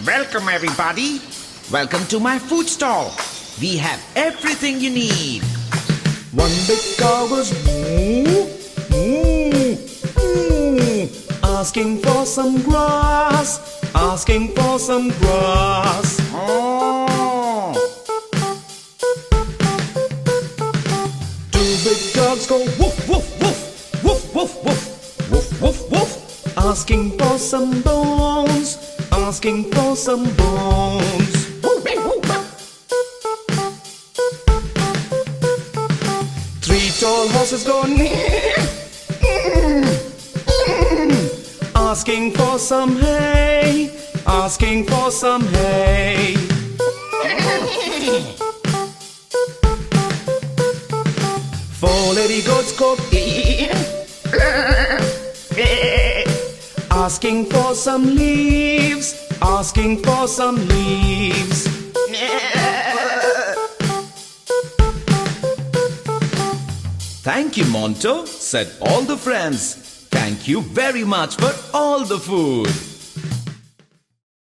Welcome, everybody. Welcome to my food stall. We have everything you need. One big cow was moo, moo, moo, asking for some grass, asking for some grass. Oh, Two big dogs go woof, woof, woof, woof, woof, woof, woof, woof, woof, asking for some bones, asking for some bones. Three tall horses go asking for some hay, asking for some hay. Four lady goats go asking for some leaves, asking for some leaves. thank you, Monto, said all the friends. Thank you very much for all the food.